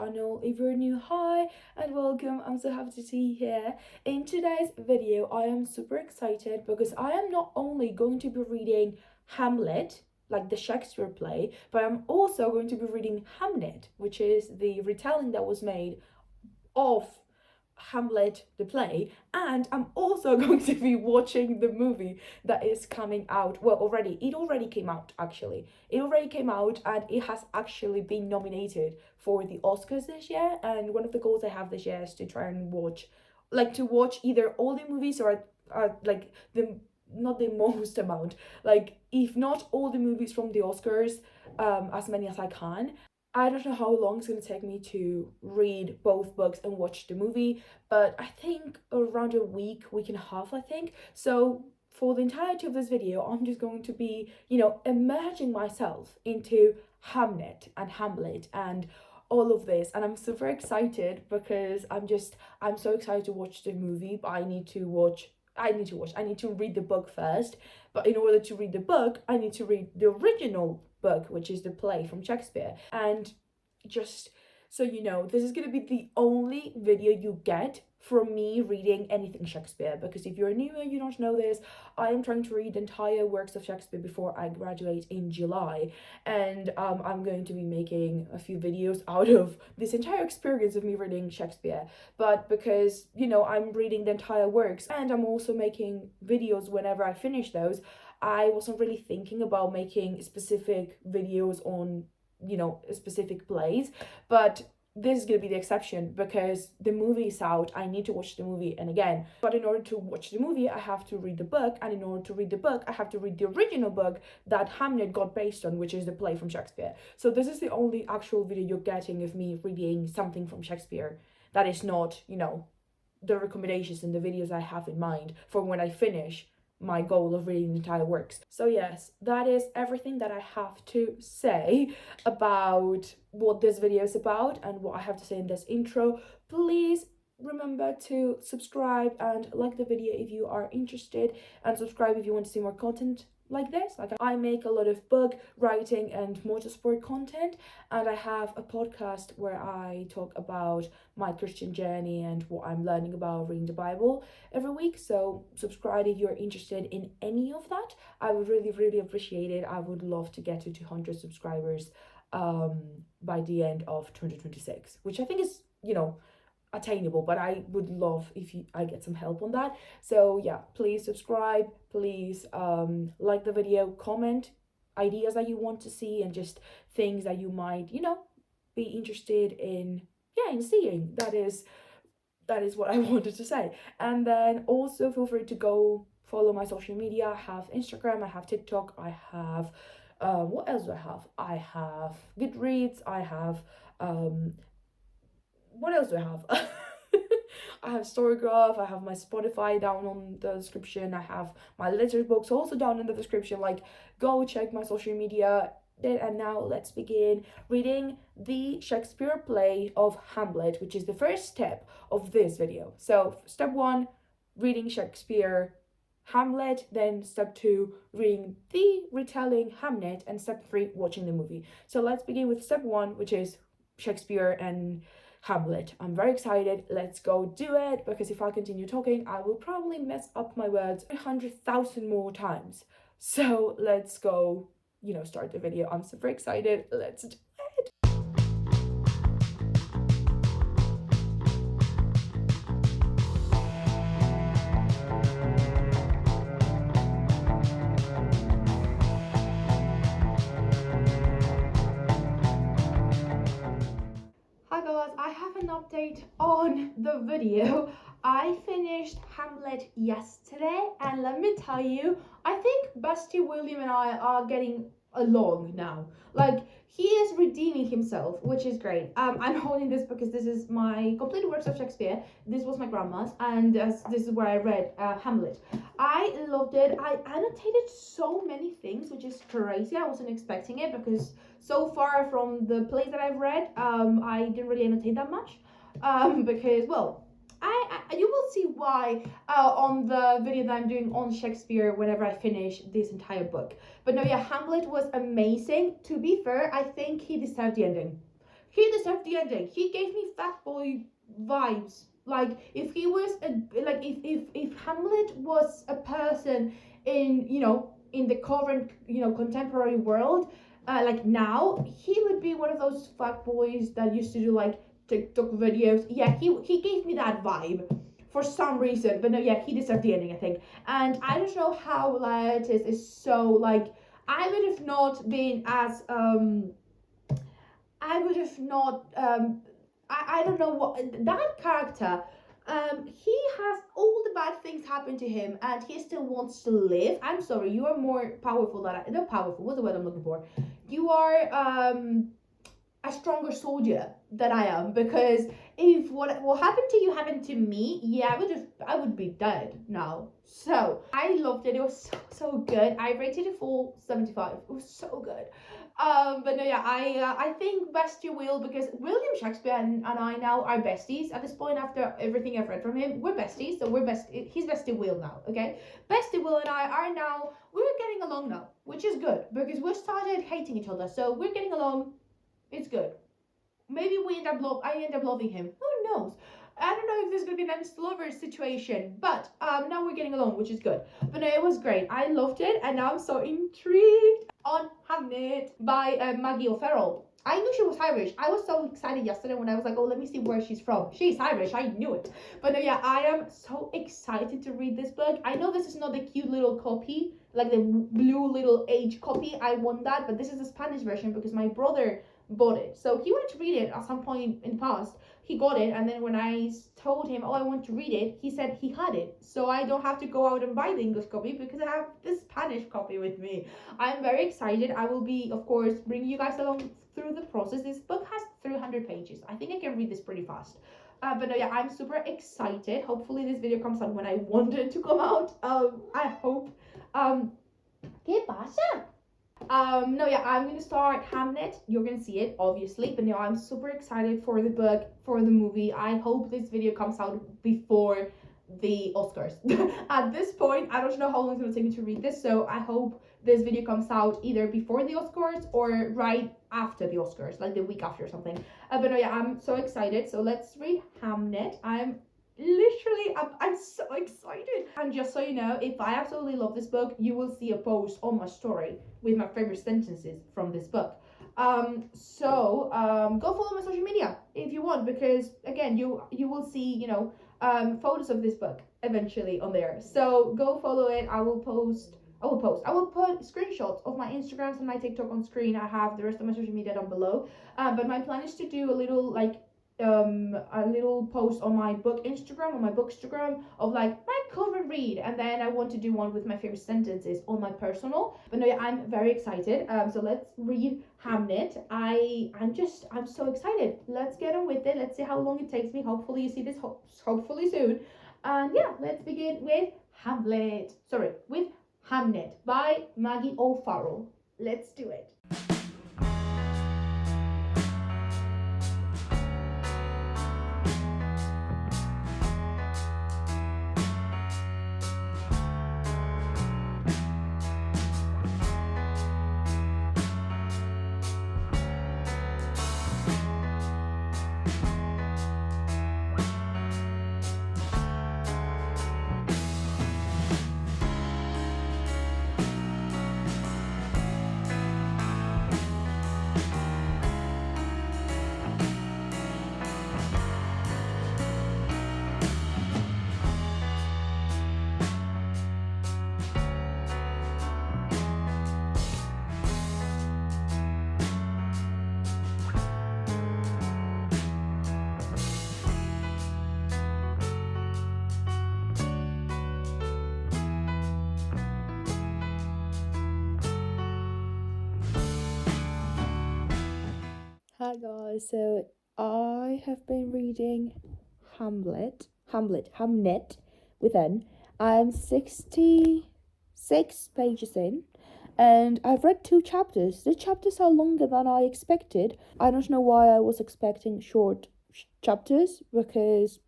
channel. If you're new, hi and welcome. I'm so happy to see you here. In today's video, I am super excited because I am not only going to be reading Hamlet, like the Shakespeare play, but I'm also going to be reading Hamnet, which is the retelling that was made of Hamlet the play, and I'm also going to be watching the movie that is coming out. Well, it already came out actually. It already came out and it has actually been nominated for the Oscars this year, and one of the goals I have this year is to try and watch either all the movies or like the not the most amount, like if not all the movies from the Oscars, as many as I can. I don't know how long it's going to take me to read both books and watch the movie, but I think around a week and a half, I think. So for the entirety of this video, I'm just going to be, immersing myself into Hamnet and Hamlet and all of this. And I'm super excited because I'm so excited to watch the movie, but I need to read the book first. But in order to read the book, I need to read the original book, which is the play from Shakespeare. And just so you know, this is going to be the only video you get from me reading anything Shakespeare, because if you're new and you don't know this, I am trying to read the entire works of Shakespeare before I graduate in July, and I'm going to be making a few videos out of this entire experience of me reading Shakespeare. But because I'm reading the entire works and I'm also making videos whenever I finish those, I wasn't really thinking about making specific videos on specific plays, but this is going to be the exception because the movie is out. I need to watch the movie, and again, but in order to watch the movie, I have to read the book, and in order to read the book, I have to read the original book that Hamnet got based on, which is the play from Shakespeare. So this is the only actual video you're getting of me reading something from Shakespeare that is not, the recommendations and the videos I have in mind for when I finish my goal of reading the entire works. So yes, that is everything that I have to say about what this video is about and what I have to say in this intro. Please remember to subscribe and like the video if you are interested, and subscribe if you want to see more content like this. Like, I make a lot of book writing and motorsport content, and I have a podcast where I talk about my Christian journey and what I'm learning about reading the Bible every week. So subscribe if you're interested in any of that. I would really appreciate it. I would love to get to 200 subscribers by the end of 2026, which I think is attainable, but I would love if I get some help on that. So yeah, please subscribe, please like the video, comment ideas that you want to see and just things that you might be interested in seeing. That is what I wanted to say. And then also feel free to go follow my social media. I have Instagram, I have TikTok, I have what else do I have? I have Goodreads, I have what else do I have? I have Storygraph, I have my Spotify down on the description, I have my letterbox also down in the description. Like, go check my social media. And now let's begin reading the Shakespeare play of Hamlet, which is the first step of this video. So step 1, reading Shakespeare Hamlet, then step 2, reading the retelling Hamnet, and step 3, watching the movie. So let's begin with step 1, which is Shakespeare and Hamlet. I'm very excited. Let's go do it, because if I continue talking, I will probably mess up my words 100,000 more times. So let's go, start the video. I'm super excited. Let's do it. I have an update on the video. I finished Hamlet yesterday, and let me tell you, I think Bestie William and I are getting along now. Like, he is redeeming himself, which is great. I'm holding this because this is my complete works of Shakespeare. This was my grandma's, and this is where I read Hamlet. I loved it. I annotated so many things, which is crazy. I wasn't expecting it because so far from the plays that I've read, I didn't really annotate that much. Because, well, you will see why on the video that I'm doing on Shakespeare whenever I finish this entire book. But no, yeah, Hamlet was amazing. To be fair, I think he deserved the ending. he deserved the ending. He gave me fat boy vibes. Like if he was if Hamlet was a person in in the current contemporary world, like now he would be one of those fat boys that used to do like TikTok videos. Yeah, he gave me that vibe for some reason. But no, yeah, he deserved the ending, I think. And I don't know how Laertes is so like. I would have not been as I would have not I don't know what that character he has all the bad things happen to him and he still wants to live. I'm sorry, you are more powerful than not powerful, what's the word I'm looking for? You are a stronger soldier than I am, because if what happened to you happened to me, yeah, I would be dead now. So I loved it. It was so good. I rated it full 75. It was so good. But no, yeah, I think Bestie Will, because William Shakespeare and I now are besties at this point after everything I've read from him. We're besties, so we're best. He's Bestie Will now, okay? Bestie Will and I are now, we're getting along now, which is good because we started hating each other, so we're getting along. It's good. Maybe I end up loving him. Who knows? I don't know if there's gonna be an enemies to lovers situation, but now we're getting along, which is good. But no, it was great. I loved it, and now I'm so intrigued on Hamnet by Maggie O'Farrell. I knew she was Irish. I was so excited yesterday when I was like, oh, let me see where she's from. She's Irish. I knew it. But no, yeah, I am so excited to read this book. I know this is not the cute little copy, like the blue little age copy. I want that, but this is the Spanish version because my brother bought it. So he wanted to read it at some point in the past. He got it, and then when I told him, oh, I want to read it, he said he had it. So I don't have to go out and buy the English copy because I have the Spanish copy with me. I'm very excited. I will be, of course, bringing you guys along through the process. This book has 300 pages. I think I can read this pretty fast. But no, yeah, I'm super excited. Hopefully this video comes out when I want it to come out. I hope. ¿Qué pasa? No, yeah, I'm gonna start Hamnet. You're gonna see it, obviously, but no, I'm super excited for the book, for the movie. I hope this video comes out before the Oscars. At this point, I don't know how long it's gonna take me to read this, so I hope this video comes out either before the Oscars or right after the Oscars, like the week after or something. But no, yeah, I'm so excited. So let's read Hamnet. I'm so excited. And just so you know, if I absolutely love this book, you will see a post on my story with my favorite sentences from this book. Go follow my social media if you want, because again, you will see photos of this book eventually on there. So go follow it. I will put screenshots of my Instagrams and my TikTok on screen. I have the rest of my social media down below. But my plan is to do a little post on my bookstagram of like my cover read, and then I want to do one with my favorite sentences on my personal. But no, yeah, I'm very excited. So let's read Hamnet. I'm so excited. Let's get on with it. Let's see how long it takes me. Hopefully you see this hopefully soon. And yeah, let's begin with Hamnet by Maggie O'Farrell. Let's do it. Hi guys, so I have been reading Hamnet with N. I'm 66 pages in, and I've read 2 chapters. The chapters are longer than I expected. I don't know why I was expecting short chapters, because,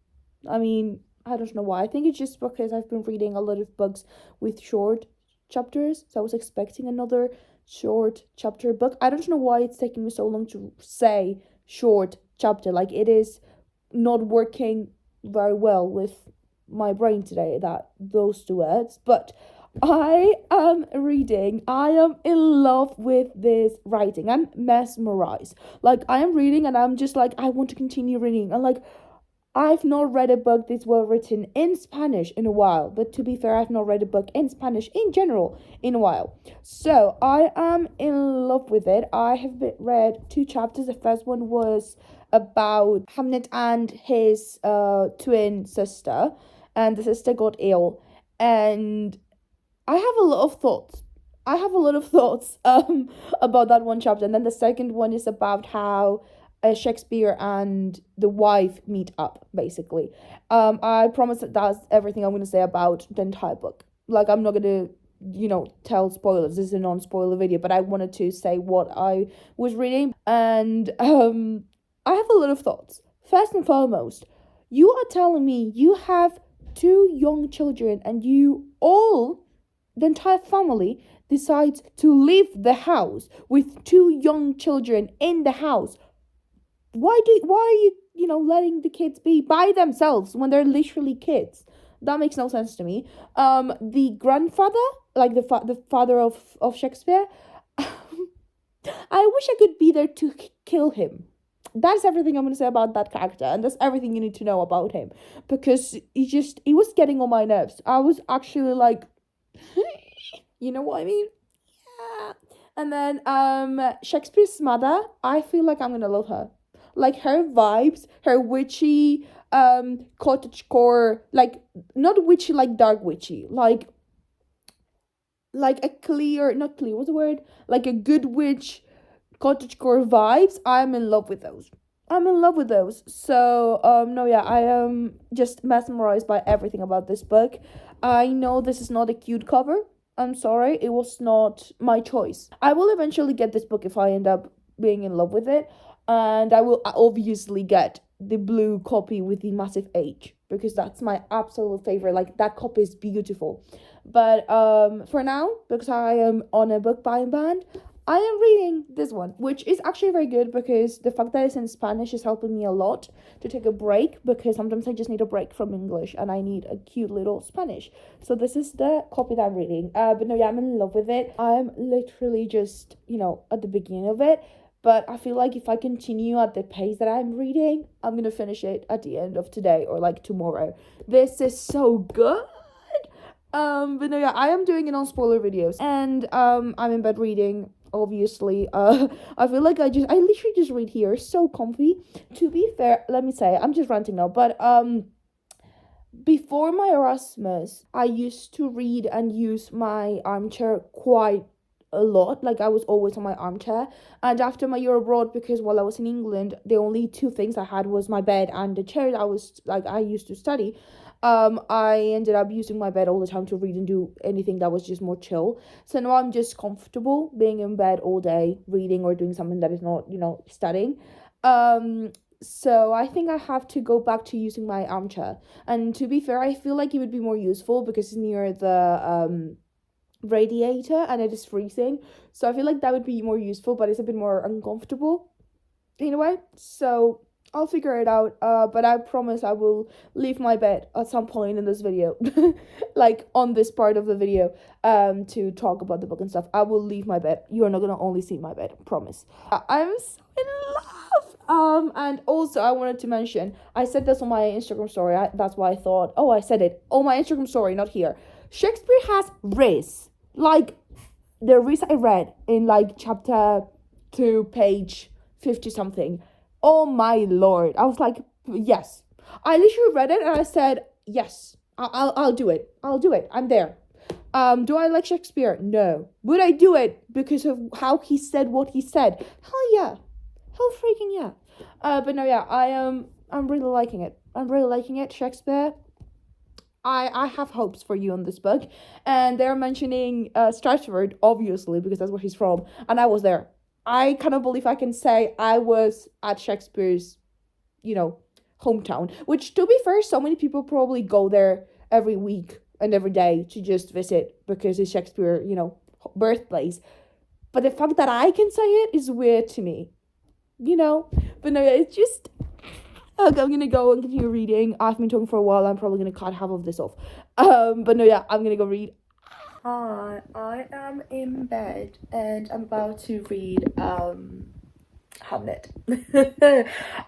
I don't know why. I think it's just because I've been reading a lot of books with short chapters, so I was expecting another short chapter book. I don't know why it's taking me so long to say short chapter. Like, it is not working very well with my brain today, that those two words. But I am in love with this writing. I'm mesmerized. Like, I am reading and I'm just like, I want to continue reading. And like, I've not read a book that's well written in Spanish in a while. But to be fair, I've not read a book in Spanish in general in a while. So I am in love with it. I have read 2 chapters. The first one was about Hamnet and his twin sister. And the sister got ill. And I have a lot of thoughts. About that one chapter. And then the second one is about how Shakespeare and the wife meet up, basically. I promise that's everything I'm going to say about the entire book. Like, I'm not going to, tell spoilers. This is a non-spoiler video, but I wanted to say what I was reading. And I have a lot of thoughts. First and foremost, you are telling me you have 2 young children and the entire family decides to leave the house with 2 young children in the house. Why are you, letting the kids be by themselves when they're literally kids? That makes no sense to me. The grandfather, like the father of Shakespeare, I wish I could be there to kill him. That's everything I'm going to say about that character, and that's everything you need to know about him, because he was getting on my nerves. I was actually like, you know what I mean? Yeah. And then Shakespeare's mother, I feel like I'm going to love her. Like, her vibes, her witchy, cottagecore, like, not witchy, like dark witchy, like a not clear, what's the word? Like a good witch, cottagecore vibes. I'm in love with those. So, no, yeah, I am just mesmerized by everything about this book. I know this is not a cute cover. I'm sorry, it was not my choice. I will eventually get this book if I end up being in love with it. And I will obviously get the blue copy with the massive H, because that's my absolute favorite. Like, that copy is beautiful. But for now, because I am on a book buying ban, I am reading this one, which is actually very good, because the fact that it's in Spanish is helping me a lot to take a break, because sometimes I just need a break from English and I need a cute little Spanish. So this is the copy that I'm reading. But no, yeah, I'm in love with it. I'm literally just, at the beginning of it. But I feel like if I continue at the pace that I'm reading, I'm going to finish it at the end of today or like tomorrow. This is so good. But no, yeah, I am doing it on spoiler videos. And I'm in bed reading, obviously. I feel like I literally just read here. So comfy. To be fair, let me say, I'm just ranting now. But before my Erasmus, I used to read and use my armchair quite a lot. Like, I was always on my armchair. And after my year abroad, because while I was in England, the only 2 things I had was my bed and the chair I used to study. I ended up using my bed all the time to read and do anything that was just more chill. So now I'm just comfortable being in bed all day, reading or doing something that is not, studying. So I think I have to go back to using my armchair. And to be fair, I feel like it would be more useful because it's near the radiator and it is freezing, so I feel like that would be more useful, but it's a bit more uncomfortable in a way. So I'll figure it out, but I promise I will leave my bed at some point in this video like on this part of the video to talk about the book and stuff. I will leave my bed. You are not gonna only see my bed, promise. I'm so in love. And also I wanted to mention, I said this on my Instagram story. That's why I thought, I said it on my Instagram story, not here. Shakespeare has riz. Like, the riz I read in like chapter 2, page 50 something. Oh my lord. I was like, yes. I literally read it and I said, yes, I'll do it. I'm there. Do I like Shakespeare? No. Would I do it because of how he said what he said? Hell yeah. Hell freaking yeah. But no, yeah, I'm really liking it. Shakespeare. I have hopes for you on this book. And they're mentioning Stratford, obviously, because that's where he's from. And I was there. I cannot believe I can say I was at Shakespeare's, hometown. Which, to be fair, so many people probably go there every week and every day to just visit because it's Shakespeare, birthplace. But the fact that I can say it is weird to me. But no, yeah, it's just... Okay, I'm gonna go and continue reading. I've been talking for a while. I'm probably gonna cut half of this off. But no, yeah, I'm gonna go read. Hi, I am in bed and I'm about to read Hamlet.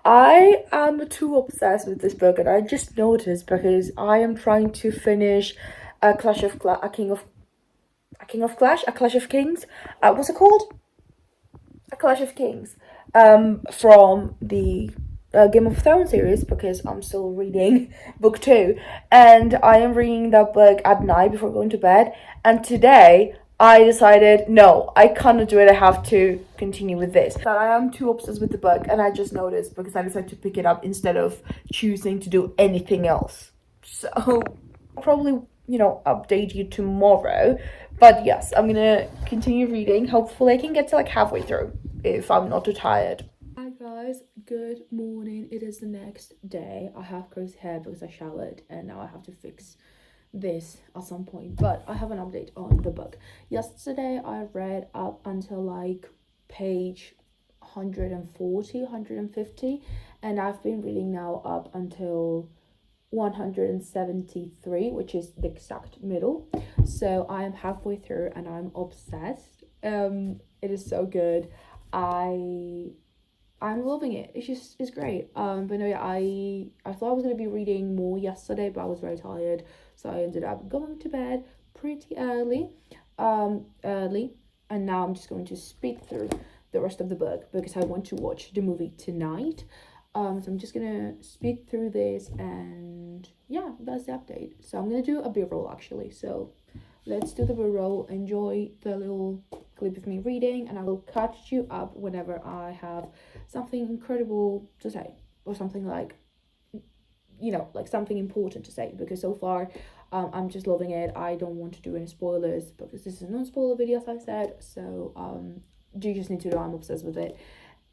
I am too obsessed with this book, and I just noticed because I am trying to finish a Clash of Kings. What's it called? A Clash of Kings. From the Game of Thrones series, because I'm still reading book 2, and I am reading that book at night before going to bed. And today I decided, no, I cannot do it. I have to continue with this. That I am too obsessed with the book, and I just noticed because I decided to pick it up instead of choosing to do anything else. So I'll probably, update you tomorrow. But yes, I'm gonna continue reading. Hopefully I can get to like halfway through if I'm not too tired. Hi guys, good morning. It is the next day. I have crazy hair because I showered and now I have to fix this at some point. But I have an update on the book. Yesterday I read up until like page 140, 150, and I've been reading now up until 173, which is the exact middle. So I am halfway through and I'm obsessed. It is so good. I'm loving it. It's great. But no, yeah, I thought I was gonna be reading more yesterday, but I was very tired, so I ended up going to bed pretty early. And now I'm just going to speed through the rest of the book because I want to watch the movie tonight. So I'm just gonna speed through this, and yeah, that's the update. So I'm gonna do a B-roll actually. So let's do the B-roll. Enjoy the little clip of me reading, and I will catch you up whenever I have something incredible to say, or something like, like something important to say, because so far I'm just loving it. I don't want to do any spoilers because this is a non-spoiler video, as I said. So you just need to know I'm obsessed with it.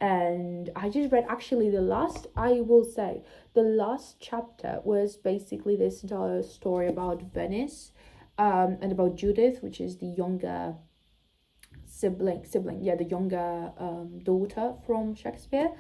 And I just read actually the last chapter was basically this entire story about Venice, and about Judith, which is the younger the younger daughter from Shakespeare.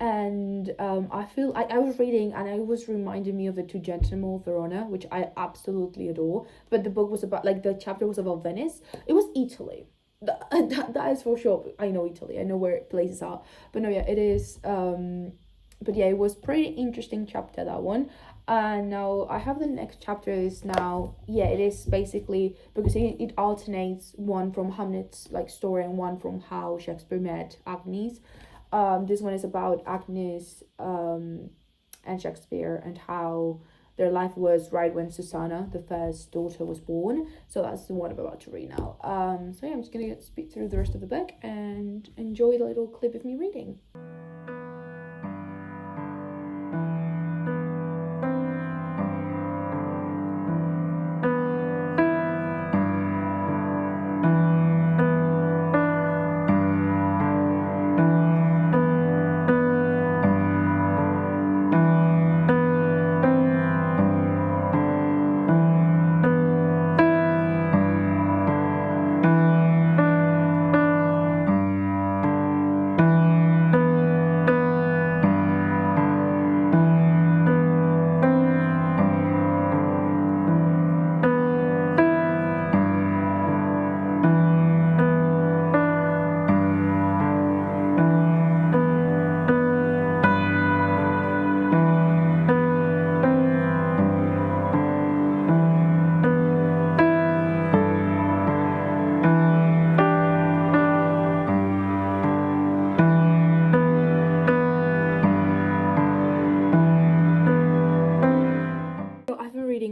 And I feel I was reading and it was reminding me of the Two Gentlemen of Verona, which I absolutely adore. But the book was about, like, the chapter was about Venice. It was Italy. That is for sure. I know Italy. I know where places are. But no, yeah, it is. But yeah, it was pretty interesting chapter, that one. And now I have the next chapter is now, yeah, it is basically because it alternates one from Hamlet's like story and one from how Shakespeare met Agnes. This one is about Agnes and Shakespeare and how their life was right when Susanna, the first daughter, was born. So that's the one I'm about to read now. So yeah, I'm just gonna speak through the rest of the book and enjoy the little clip of me reading.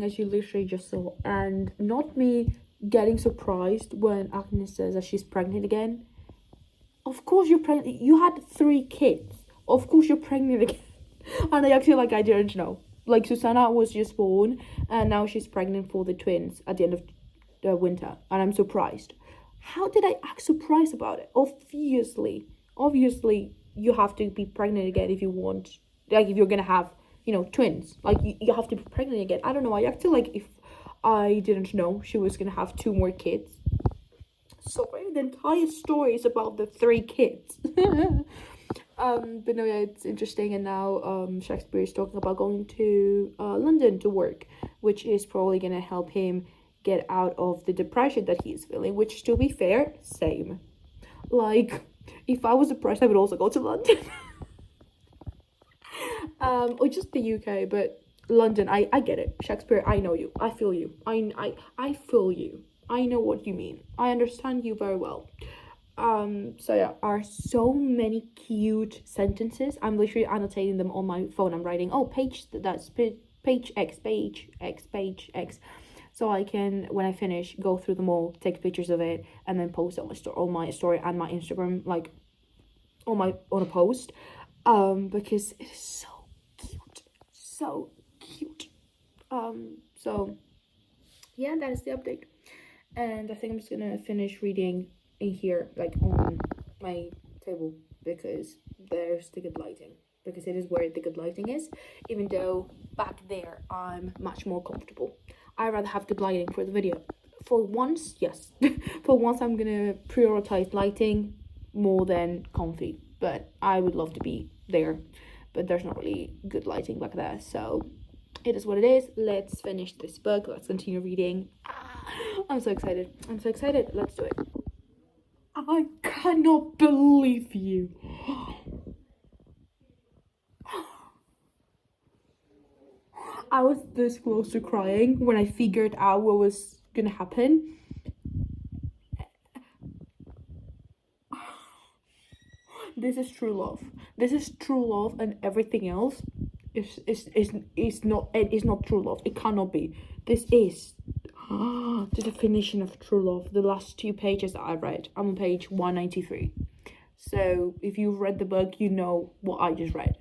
As you literally just saw, and not me getting surprised when Agnes says that she's pregnant again. Of course you're pregnant. You had 3 kids. Of course you're pregnant again. And I actually, like, I didn't know. Like, Susanna was just born and now she's pregnant for the twins at the end of the winter, and I'm surprised. How did I act surprised about it? Obviously you have to be pregnant again if you want, like, if you're gonna have twins. Like, you have to be pregnant again. I don't know, I acted like if I didn't know she was gonna have 2 more kids. Sorry, the entire story is about the 3 kids. But no, yeah, it's interesting. And now Shakespeare is talking about going to London to work, which is probably gonna help him get out of the depression that he's feeling. Which, to be fair, same. Like, if I was depressed, I would also go to London. Or just the UK, but London, I get it. Shakespeare, I know you. I feel you. I feel you. I know what you mean. I understand you very well. So yeah, are so many cute sentences. I'm literally annotating them on my phone. I'm writing, oh, page X, page X. So I can, when I finish, go through them all, take pictures of it, and then post it on my story and my Instagram, like on a post. Because it is so cute. So cute. So yeah, that is the update. And I think I'm just gonna finish reading in here, like on my table, because there's the good lighting. Because it is where the good lighting is, even though back there I'm much more comfortable. I'd rather have good lighting for the video. For once, yes. For once, I'm gonna prioritize lighting more than comfy. But I would love to be there. But there's not really good lighting back there, so it is what it is. Let's finish this book. Let's continue reading. I'm so excited. I'm so excited. Let's do it. I cannot believe you. I was this close to crying when I figured out what was gonna happen. This is true love. This is true love, and everything else is not true love. It cannot be. This is the definition of true love. The last 2 pages that I read. I'm on page 193. So if you've read the book, you know what I just read.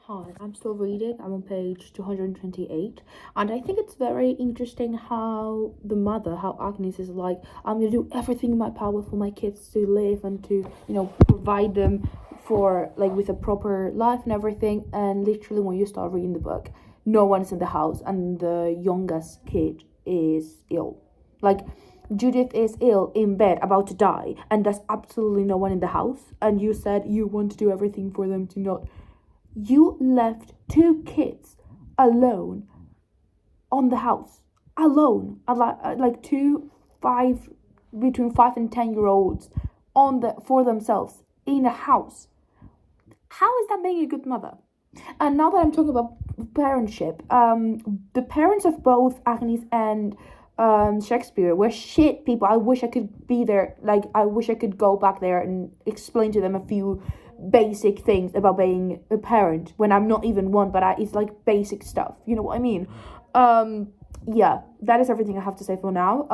Hi, I'm still reading. I'm on page 228, and I think it's very interesting how the mother, how Agnes is like, I'm gonna do everything in my power for my kids to live and to, provide them for, like, with a proper life and everything. And literally, when you start reading the book, no one's in the house, and the youngest kid is ill. Like, Judith is ill in bed, about to die, and there's absolutely no one in the house. And you said you want to do everything for them to not. You left 2 kids alone on the house. Alone. Like 2, 5, between 5 and 10-year-olds for themselves in a house. How is that being a good mother? And now that I'm talking about parentship, the parents of both Agnes and Shakespeare were shit people. I wish I could be there. Like, I wish I could go back there and explain to them a few basic things about being a parent when I'm not even one, but it's like basic stuff. You know what I mean? Yeah, that is everything I have to say for now.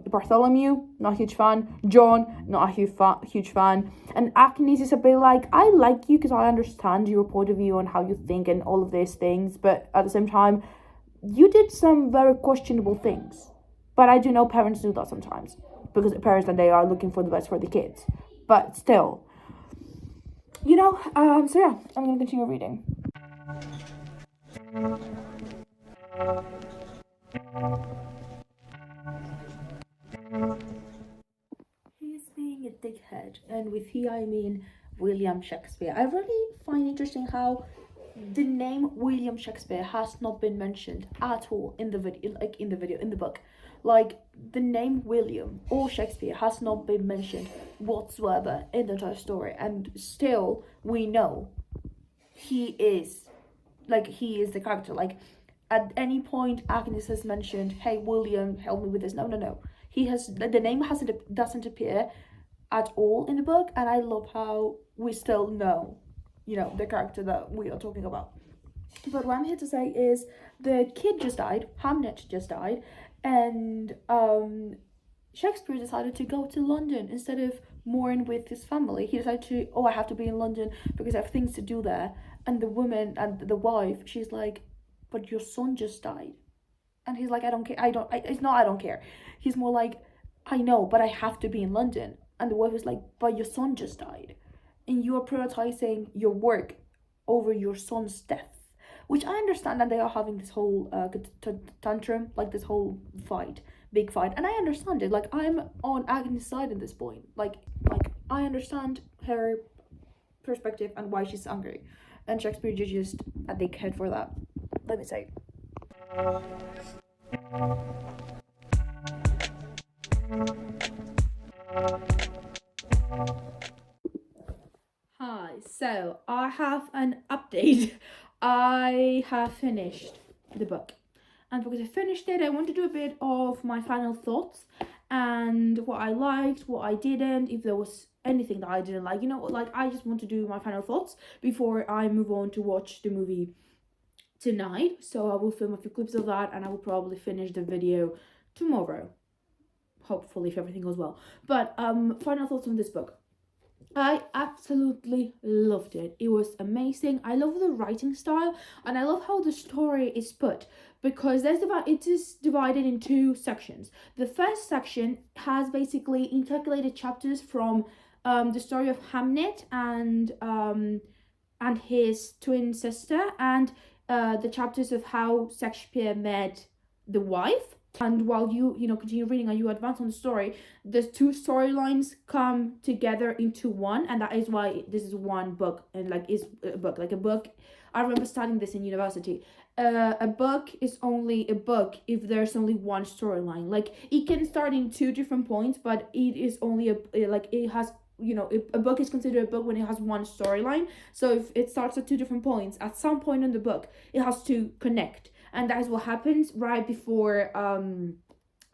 Bartholomew, not a huge fan. John, not a huge fan. And Agnes is a bit like, I like you because I understand your point of view and how you think and all of these things, but at the same time, you did some very questionable things. But I do know parents do that sometimes, because parents, and they are looking for the best for the kids. But still, so yeah, I'm gonna continue reading. He's being a dickhead, and with he I mean William Shakespeare. I really find interesting how the name William Shakespeare has not been mentioned at all in the video, in the book. Like, the name William or Shakespeare has not been mentioned whatsoever in the entire story, and still we know he is the character. Like, at any point Agnes has mentioned, hey William, help me with this. No. The name doesn't appear at all in the book, and I love how we still know, the character that we are talking about. But what I'm here to say is the kid just died, Hamnet just died, and Shakespeare decided to go to London instead of mourn with his family. He decided I have to be in London because I have things to do there. And the woman and the wife, she's like, but your son just died. And he's like, I don't care. It's not I don't care. He's more like, I know, but I have to be in London. And the wife is like, but your son just died. And you are prioritizing your work over your son's death. Which I understand that they are having this whole tantrum, like this whole big fight. And I understand it. Like, I'm on Agnes' side at this point. Like I understand her perspective and why she's angry, and Shakespeare just a dickhead for that, let me say. Hi, so I have an update. I have finished the book, and because I finished it, I want to do a bit of my final thoughts and what I liked, what I didn't, if there was anything that I didn't like. You know, like I just want to do my final thoughts before I move on to watch the movie tonight. So I will film a few clips of that, and I will probably finish the video tomorrow, hopefully, if everything goes well. But final thoughts on this book. I absolutely loved it. It was amazing. I love the writing style, and I love how the story is put, because it is divided in two sections. The first section has basically intercalated chapters from the story of Hamnet and his twin sister, and the chapters of how Shakespeare met the wife. And while you continue reading and you advance on the story, the two storylines come together into one, and that is why this is one book, and is a book. Like a book, I remember studying this in university. A book is only a book if there's only one storyline. Like it can start in two different points, but it is only it has, a book is considered a book when it has one storyline. So if it starts at two different points, at some point in the book it has to connect, and that is what happens right before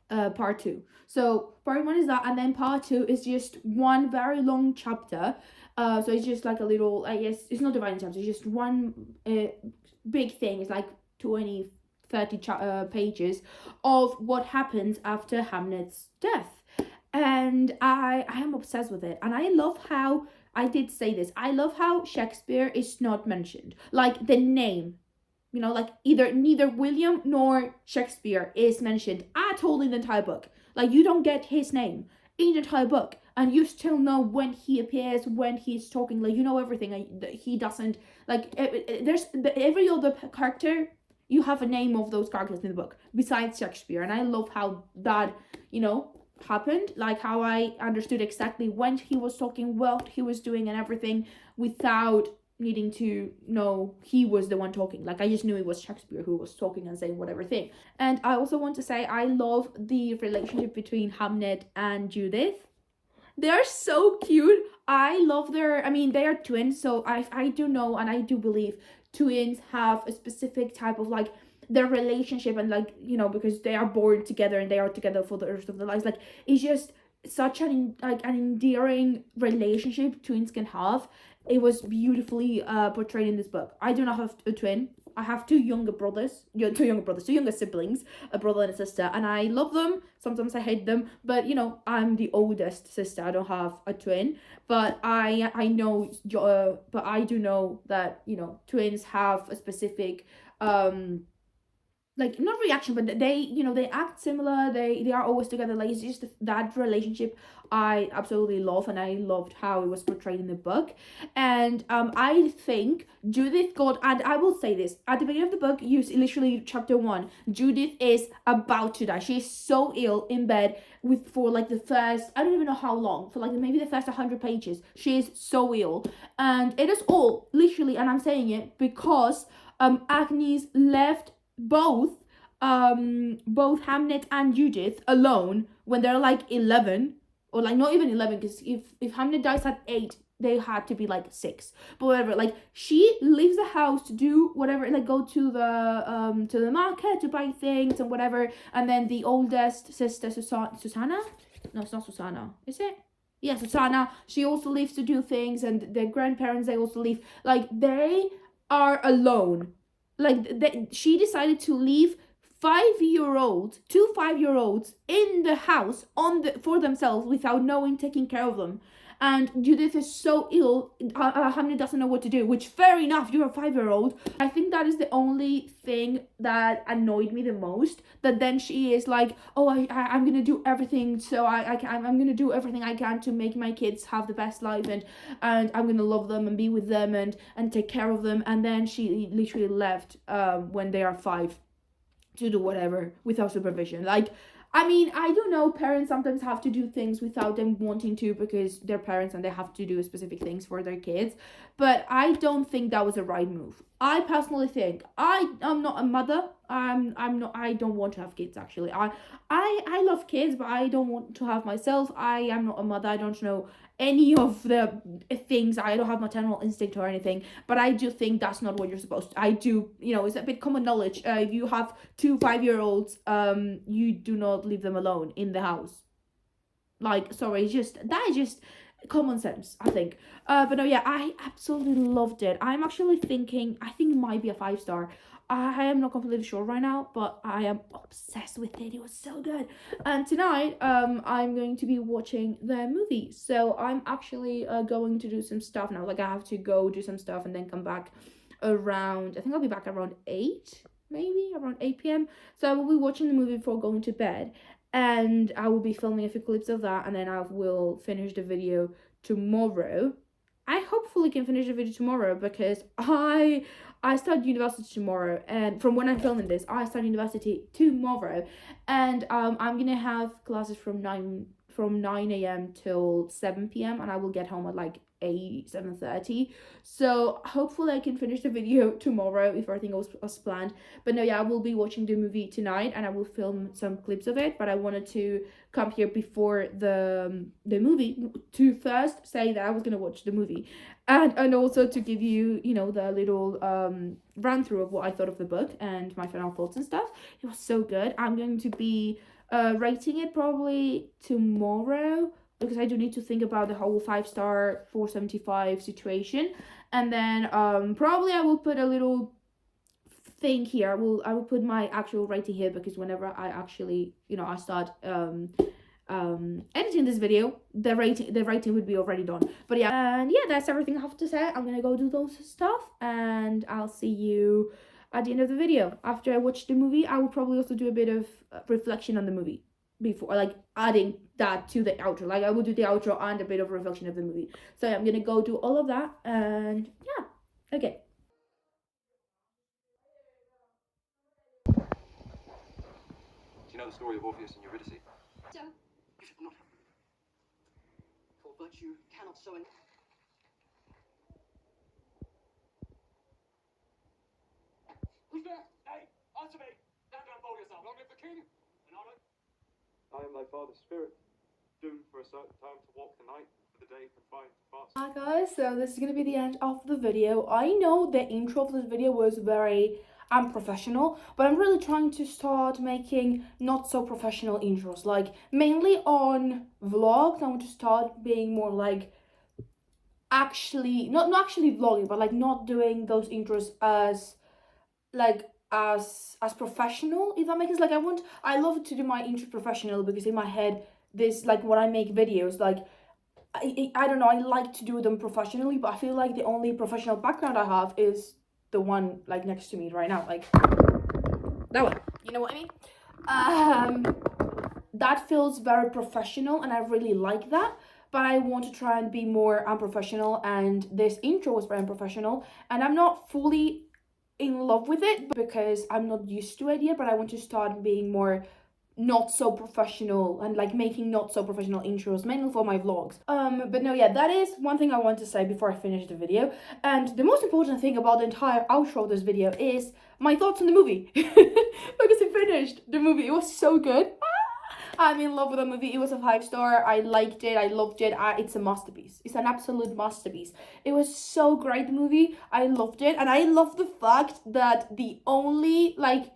part 2. So part 1 is that, and then part 2 is just one very long chapter. So it's just like a little, I guess it's not divided in chapters, it's just one big thing. It's like 20-30 pages of what happens after Hamlet's death. And I am obsessed with it, and I love how, I did say this, I love how Shakespeare is not mentioned. Like the name, like neither William nor Shakespeare is mentioned at all in the entire book. Like you don't get his name in the entire book, and you still know when he appears, when he's talking, like everything. He doesn't, like there's every other character, you have a name of those characters in the book besides Shakespeare. And I love how that happened, like how I understood exactly when he was talking, what he was doing and everything, without needing to know he was the one talking. Like I just knew it was Shakespeare who was talking and saying whatever thing. And I also want to say I love the relationship between Hamnet and Judith. They're so cute. I love they are twins, so I do know, and I do believe twins have a specific type of their relationship, and because they are born together and they are together for the rest of their lives. Like it's just such an endearing relationship twins can have. It was beautifully portrayed in this book. I do not have a twin. I have two younger siblings, a brother and a sister, and I love them. Sometimes I hate them, but I'm the oldest sister. I don't have a twin, but I know, but I do know that twins have a specific not reaction, but they act similar. They are always together. Like it's just that relationship I absolutely love, and I loved how it was portrayed in the book. And I think Judith got, and I will say this, at the beginning of the book, literally chapter 1, Judith is about to die. She is so ill in bed for the first, I don't even know how long, for maybe the first 100 pages. She is so ill, and it is all literally, and I'm saying it because Agnes left both Hamnet and Judith alone when they're 11, or not even 11, because if Hamnet dies at 8, they had to be 6, but whatever. She leaves the house to do whatever, go to the market to buy things and whatever, and then the oldest sister Susanna, no, it's not Susanna, is it? Yeah, Susanna, she also leaves to do things, and their grandparents, they also leave. They are alone. She decided to leave two 5-year-olds in the house for themselves without taking care of them. And Judith is so ill, Hamlet doesn't know what to do, which, fair enough, you're a 5-year-old. I think that is the only thing that annoyed me the most, that then she is I'm gonna do everything, so I'm gonna do everything I can to make my kids have the best life, and I'm gonna love them and be with them and take care of them, and then she literally left when they are 5 to do whatever without supervision. I mean, I do know parents sometimes have to do things without them wanting to because they're parents and they have to do specific things for their kids. But I don't think that was a right move. I personally think I'm not a mother. I'm not. I don't want to have kids. Actually, I love kids, but I don't want to have myself. I am not a mother. I don't know any of the things. I don't have maternal instinct or anything, but I do think that's not what you're supposed to. I do, it's a bit common knowledge. If you have 2 5-year-olds, you do not leave them alone in the house. Like, sorry, that is just common sense, I think. But no, yeah, I absolutely loved it. I'm actually thinking, I think it might be a 5-star. I am not completely sure right now, but I am obsessed with it. It was so good. And tonight, I'm going to be watching the movie. So I'm actually going to do some stuff now. Like, I have to go do some stuff and then come back around, I think I'll be back around 8, maybe around 8 p.m. So I will be watching the movie before going to bed. And I will be filming a few clips of that, and then I will finish the video tomorrow. I hopefully can finish the video tomorrow because I start university tomorrow, and from when I'm filming this, I start university tomorrow, and I'm gonna have classes from 9 a.m. till 7 p.m. and I will get home at like 7:30. So hopefully I can finish the video tomorrow if everything goes as planned. But no, yeah, I will be watching the movie tonight and I will film some clips of it. But I wanted to come here before the movie to first say that I was gonna watch the movie, and also to give you the little run through of what I thought of the book and my final thoughts and stuff. It was so good. I'm going to be rating it probably tomorrow because I do need to think about the whole 5-star 475 situation, and then probably I will put a little thing here. I will put my actual rating here because whenever I actually I start editing this video, the rating would be already done. But yeah, and yeah, that's everything I have to say. I'm gonna go do those stuff and I'll see you at the end of the video. After I watch the movie, I will probably also do a bit of reflection on the movie before, like adding that to the outro. Like I will do the outro and a bit of reflection of the movie. So yeah, I'm gonna go do all of that, and yeah, okay. Do you know the story of Orpheus and Eurydice? So, you should not have. For virtue cannot so in. Who's there? Hey, answer me! Stand down, bowl yourself. Long live the king! And I am thy father's spirit, doomed for a certain time to walk the night, for the day confined to fast. Hi guys, so this is gonna be the end of the video. I know the intro of this video was very unprofessional, but I'm really trying to start making not so professional intros, like mainly on vlogs. I want to start being more like actually not actually vlogging, but like not doing those intros as like as professional, if that makes sense. Like I love to do my intro professional because in my head this, like when I make videos, like I don't know, I like to do them professionally, but I feel like the only professional background I have is the one like next to me right now, like that one, you know what I mean? That feels very professional and I really like that, but I want to try and be more unprofessional, and this intro was very unprofessional and I'm not fully in love with it because I'm not used to it yet, but I want to start being more not so professional and like making not so professional intros mainly for my vlogs. But no, yeah, that is one thing I want to say before I finish the video. And the most important thing about the entire outro of this video is my thoughts on the movie because I finished the movie. It was so good. I'm in love with the movie. It was a 5-star. I liked it. I loved it. It's a masterpiece. It's an absolute masterpiece. It was so great, the movie. I loved it. And I love the fact that the only like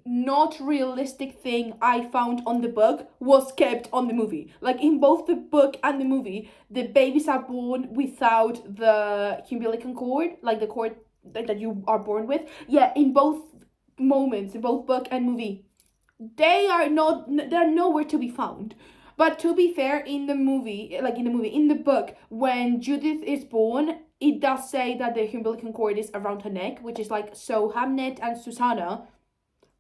not realistic thing I found on the book was kept on the movie. Like in both the book and the movie, the babies are born without the umbilical cord, like the cord that you are born with. Yeah, in both moments, in both book and movie, they're nowhere to be found. But to be fair, in the book, when Judith is born, it does say that the umbilical cord is around her neck, which is like, so Hamnet and Susanna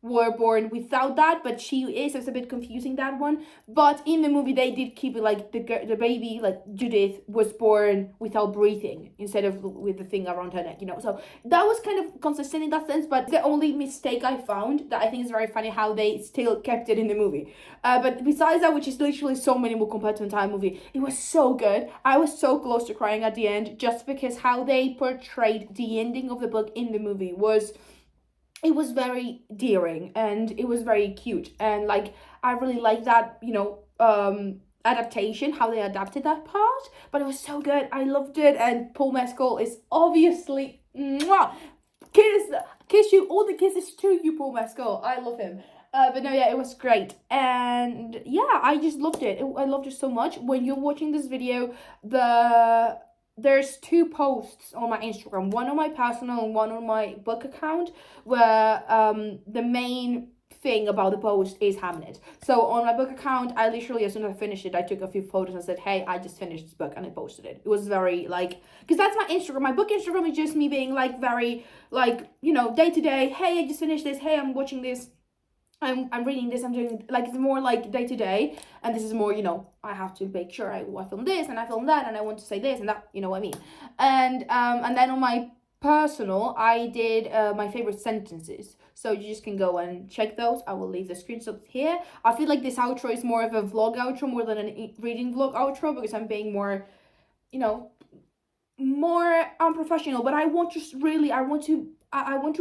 were born without that, but she is. So it's a bit confusing, that one. But in the movie they did keep it like the baby, like Judith, was born without breathing instead of with the thing around her neck, you know. So that was kind of consistent in that sense, but the only mistake I found that I think is very funny how they still kept it in the movie. But besides that, which is literally so minimal compared to the entire movie, it was so good. I was so close to crying at the end, just because how they portrayed the ending of the book in the movie was, it was very endearing and it was very cute, and like I really like that, you know, adaptation, how they adapted that part. But it was so good, I loved it. And Paul Mescal is obviously mwah, kiss you, all the kisses to you, Paul Mescal. I love him. But no, yeah, it was great. And yeah, I just loved it. I loved it so much. When you're watching this video, there's 2 posts on my Instagram, one on my personal and one on my book account, where the main thing about the post is Hamnet. So on my book account, I literally, as soon as I finished it, I took a few photos and said, hey, I just finished this book, and I posted it. It was very like, because that's my Instagram. My book Instagram is just me being like very like, you know, day to day, hey, I just finished this, hey, I'm watching this, I'm reading this, I'm doing, like, it's more like day to day. And this is more, you know, I have to make sure I film this and I film that and I want to say this and that, you know what I mean. And then on my personal, I did my favorite sentences, so you just can go and check those. I will leave the screenshots here. I feel like this outro is more of a vlog outro more than a reading vlog outro, because I'm being more, you know, more unprofessional. But I want to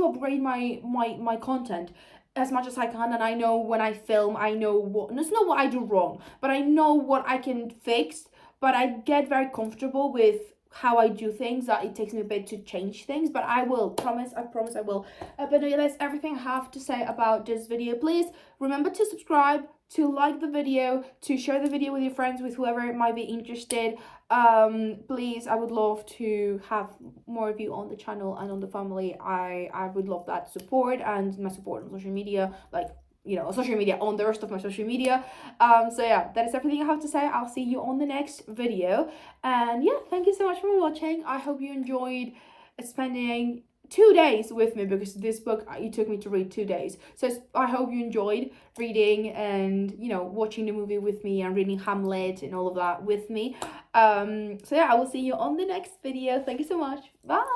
upgrade my content as much as I can. And I know when I film, I know what, it's not what I do wrong, but I know what I can fix. But I get very comfortable with how I do things, that it takes me a bit to change things, but I will, I promise I will. But yeah, that's everything I have to say about this video. Please remember to subscribe, to like the video, to share the video with your friends, with whoever might be interested. Please, I would love to have more of you on the channel and on the family. I would love that support, and my support on social media, like, you know, social media, on the rest of my social media. So yeah, that is everything I have to say. I'll see you on the next video. And yeah, thank you so much for watching. I hope you enjoyed spending 2 days with me, because this book, it took me to read 2 days. So I hope you enjoyed reading and, you know, watching the movie with me and reading Hamlet and all of that with me. So yeah, I will see you on the next video. Thank you so much. Bye.